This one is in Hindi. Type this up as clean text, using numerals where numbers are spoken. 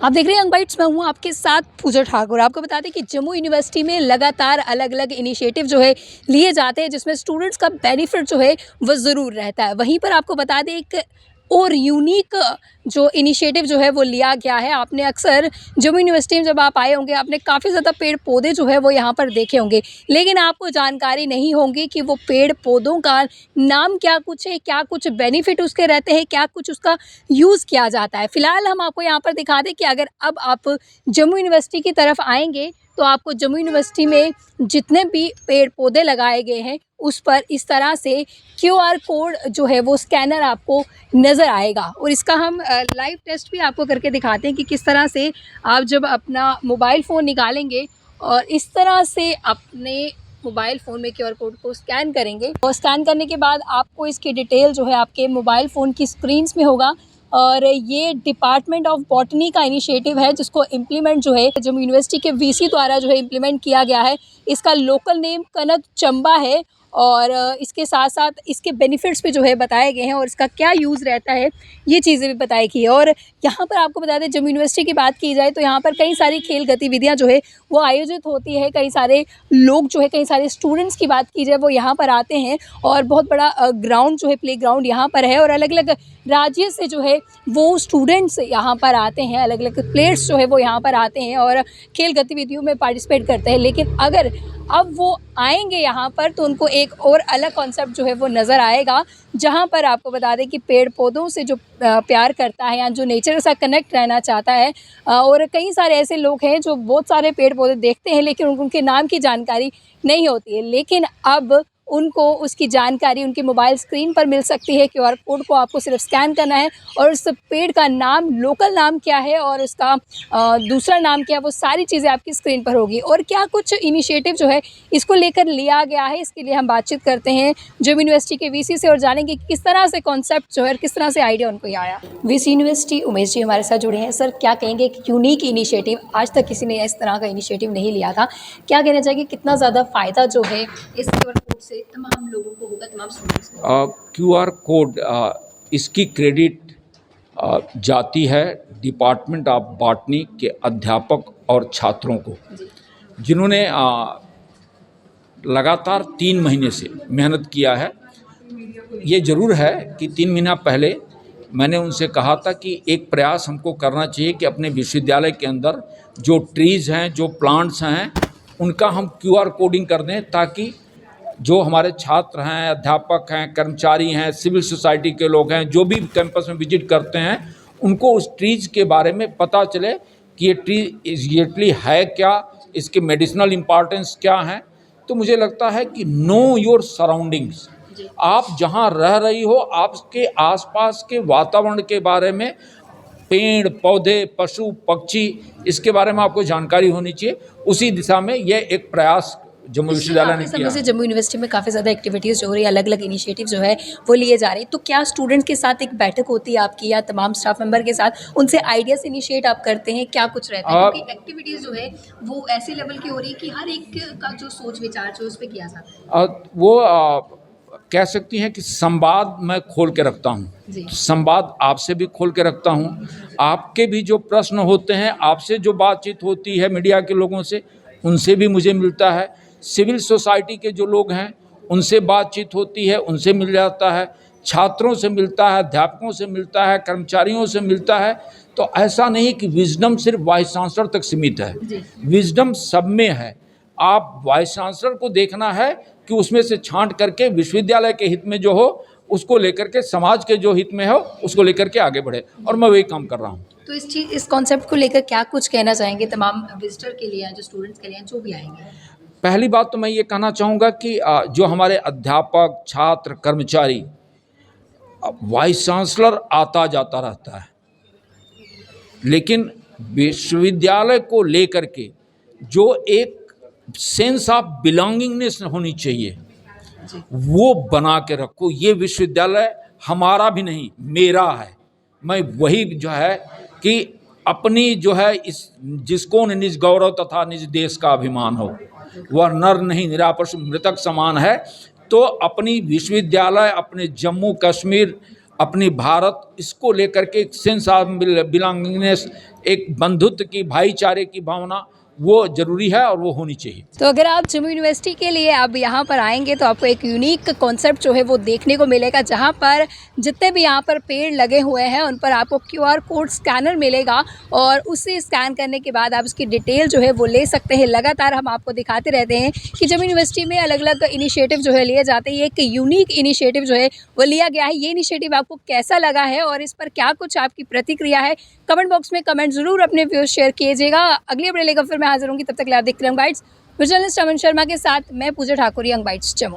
आप देख रहे हैं यंग बाइट्स में हूँ आपके साथ पूजा ठाकुर। आपको बता दें कि जम्मू यूनिवर्सिटी में लगातार अलग अलग इनिशिएटिव जो है लिए जाते हैं, जिसमें स्टूडेंट्स का बेनिफिट जो है वो ज़रूर रहता है। वहीं पर आपको बता दें एक और यूनिक जो इनिशिएटिव जो है वो लिया गया है। आपने अक्सर जम्मू यूनिवर्सिटी में जब आप आए होंगे, आपने काफ़ी ज़्यादा पेड़ पौधे जो है वो यहाँ पर देखे होंगे, लेकिन आपको जानकारी नहीं होगी कि वो पेड़ पौधों का नाम क्या कुछ है, क्या कुछ बेनिफिट उसके रहते हैं, क्या कुछ उसका यूज़ किया जाता है। फ़िलहाल हम आपको यहाँ पर दिखा दें कि अगर अब आप जम्मू यूनिवर्सिटी की तरफ आएंगे तो आपको जम्मू यूनिवर्सिटी में जितने भी पेड़ पौधे लगाए गए हैं उस पर इस तरह से क्यूआर कोड जो है वो स्कैनर आपको नज़र आएगा। और इसका हम लाइव टेस्ट भी आपको करके दिखाते हैं कि किस तरह से आप जब अपना मोबाइल फ़ोन निकालेंगे और इस तरह से अपने मोबाइल फ़ोन में क्यूआर कोड को स्कैन करेंगे, और स्कैन करने के बाद आपको इसकी डिटेल जो है आपके मोबाइल फ़ोन की स्क्रीन्स में होगा। और ये डिपार्टमेंट ऑफ बॉटनी का इनिशिएटिव है, जिसको इम्प्लीमेंट जो है जम्मू यूनिवर्सिटी के वीसी द्वारा जो है इम्प्लीमेंट किया गया है। इसका लोकल नेम कनक चंबा है और इसके साथ साथ इसके बेनिफिट्स भी जो है बताए गए हैं और इसका क्या यूज़ रहता है ये चीज़ें भी बताई गई है। और यहाँ पर आपको बता दें, जम्मू यूनिवर्सिटी की बात की जाए तो यहाँ पर कई सारी खेल गतिविधियाँ जो है वो आयोजित होती है। कई सारे लोग जो है, कई सारे स्टूडेंट्स की बात की जाए वो यहाँ पर आते हैं और बहुत बड़ा ग्राउंड जो है, प्ले ग्राउंड यहाँ पर है। और अलग अलग राज्य से जो है वो स्टूडेंट्स यहाँ पर आते हैं, अलग अलग प्लेयर्स जो है वो यहाँ पर आते हैं और खेल गतिविधियों में पार्टिसिपेट करते हैं। लेकिन अगर अब वो आएंगे यहाँ पर तो उनको एक और अलग कॉन्सेप्ट जो है वो नज़र आएगा, जहाँ पर आपको बता दें कि पेड़ पौधों से जो प्यार करता है या जो नेचर के साथ कनेक्ट रहना चाहता है, और कई सारे ऐसे लोग हैं जो बहुत सारे पेड़ पौधे देखते हैं लेकिन उनके नाम की जानकारी नहीं होती है, लेकिन अब उनको उसकी जानकारी उनके मोबाइल स्क्रीन पर मिल सकती है। क्यूआर कोड को आपको सिर्फ स्कैन करना है और उस पेड़ का नाम, लोकल नाम क्या है और उसका दूसरा नाम क्या है, वो सारी चीज़ें आपकी स्क्रीन पर होगी। और क्या कुछ इनिशिएटिव जो है इसको लेकर लिया गया है, इसके लिए हम बातचीत करते हैं जम्मू यूनिवर्सिटी के वीसी से और जानेंगे कि किस तरह से कॉन्सेप्ट जो है, किस तरह से आइडिया उनको ये आया। वीसी यूनिवर्सिटी उमेश जी हमारे साथ जुड़े हैं। सर, क्या कहेंगे कि यूनिक इनिशिएटिव, आज तक किसी ने इस तरह का इनिशिएटिव नहीं लिया था, क्या कहना चाहिए, कितना ज़्यादा फ़ायदा जो है इस क्यूआर कोड से तमाम लोगों को होगा, तमाम स्टूडेंट्स को? क्यूआर कोड इसकी क्रेडिट जाती है डिपार्टमेंट ऑफ बॉटनी के अध्यापक और छात्रों को, जिन्होंने लगातार 3 महीने से मेहनत किया है। ये ज़रूर है कि 3 महीना पहले मैंने उनसे कहा था कि एक प्रयास हमको करना चाहिए कि अपने विश्वविद्यालय के अंदर जो ट्रीज़ हैं, जो प्लांट्स हैं, उनका हम क्यूआर कोडिंग कर दें, ताकि जो हमारे छात्र हैं, अध्यापक हैं, कर्मचारी हैं, सिविल सोसाइटी के लोग हैं, जो भी कैंपस में विजिट करते हैं, उनको उस ट्रीज़ के बारे में पता चले कि ये ट्री एग्जैक्टली है क्या, इसके मेडिसिनल इम्पॉर्टेंस क्या हैं। तो मुझे लगता है कि नो योर सराउंडिंग्स, आप जहाँ रह रही हो, आपके आसपास के वातावरण के बारे में, पेड़ पौधे, पशु पक्षी, इसके बारे में आपको जानकारी होनी चाहिए। उसी दिशा में यह एक प्रयास जम्मू विश्वविद्यालय ने किया। समय से जम्मू यूनिवर्सिटी में काफ़ी ज़्यादा एक्टिविटीज़ जो हो रही है, अलग अलग इनिशिएटिव जो है वो लिए जा रहे हैं, तो क्या स्टूडेंट्स के साथ एक बैठक होती है आपकी या तमाम स्टाफ मेंबर के साथ, उनसे आइडियाज इनिशिएट आप करते हैं, क्या कुछ रहता है? क्योंकि एक्टिविटीज़ जो है वो ऐसे लेवल की हो रही है कि हर एक का जो सोच विचार जो उस पर किया जाता है, वो कह सकती हैं कि संवाद मैं खोल के रखता हूँ, संवाद आपसे भी खोल के रखता हूँ। आपके भी जो प्रश्न होते हैं, आपसे जो बातचीत होती है मीडिया के लोगों से, उनसे भी मुझे मिलता है। सिविल सोसाइटी के जो लोग हैं उनसे बातचीत होती है, उनसे मिल जाता है, छात्रों से मिलता है, अध्यापकों से मिलता है, कर्मचारियों से मिलता है। तो ऐसा नहीं कि विजडम सिर्फ वाइस चांसलर तक सीमित है, विजडम सब में है। आप वाइस चांसलर को देखना है कि उसमें से छांट करके विश्वविद्यालय के हित में जो हो उसको लेकर के, समाज के जो हित में हो उसको लेकर के आगे बढ़े, और मैं वही काम कर रहा हूँ। तो इस कॉन्सेप्ट को लेकर क्या कुछ कहना चाहेंगे तमाम विजिटर के लिए, जो स्टूडेंट्स के लिए, जो भी आएंगे? पहली बात तो मैं ये कहना चाहूँगा कि जो हमारे अध्यापक, छात्र, कर्मचारी, वाइस चांसलर आता जाता रहता है, लेकिन विश्वविद्यालय को लेकर के जो एक सेंस ऑफ बिलोंगिंगनेस होनी चाहिए, वो बना के रखो। ये विश्वविद्यालय हमारा भी नहीं, मेरा है। मैं वही जो है कि अपनी जो है इस, जिसको निज गौरव तथा निज देश का अभिमान हो, वह नर नहीं निरापश मृतक समान है। तो अपनी विश्वविद्यालय, अपने जम्मू कश्मीर अपनी भारत इसको लेकर के एक सेंस ऑफ बिलोंगिंगनेस, एक बंधुत्व की, भाईचारे की भावना, वो ज़रूरी है और वो होनी चाहिए। तो अगर आप जम्मू यूनिवर्सिटी के लिए आप यहाँ पर आएंगे तो आपको एक यूनिक कॉन्सेप्ट जो है वो देखने को मिलेगा, जहाँ पर जितने भी यहाँ पर पेड़ लगे हुए हैं उन पर आपको QR कोड स्कैनर मिलेगा और उसे स्कैन करने के बाद आप उसकी डिटेल जो है वो ले सकते हैं। लगातार हम आपको दिखाते रहते हैं कि जम्मू यूनिवर्सिटी में अलग अलग इनिशिएटिव जो है लिए जाते हैं। ये एक यूनिक इनिशिएटिव जो है वो लिया गया है। ये इनिशिएटिव आपको कैसा लगा है और इस पर क्या कुछ आपकी प्रतिक्रिया है, कमेंट बॉक्स में कमेंट जरूर अपने व्यूज शेयर कीजिएगा। अगली अपडेट लेकर फिर मैं हाजिर होंगी, तब तक के लिए आप देखते रहिए यंग बाइट्स। जर्नलिस्ट अमन शर्मा के साथ मैं पूजा ठाकुर, यंग बाइट्स जम्मू।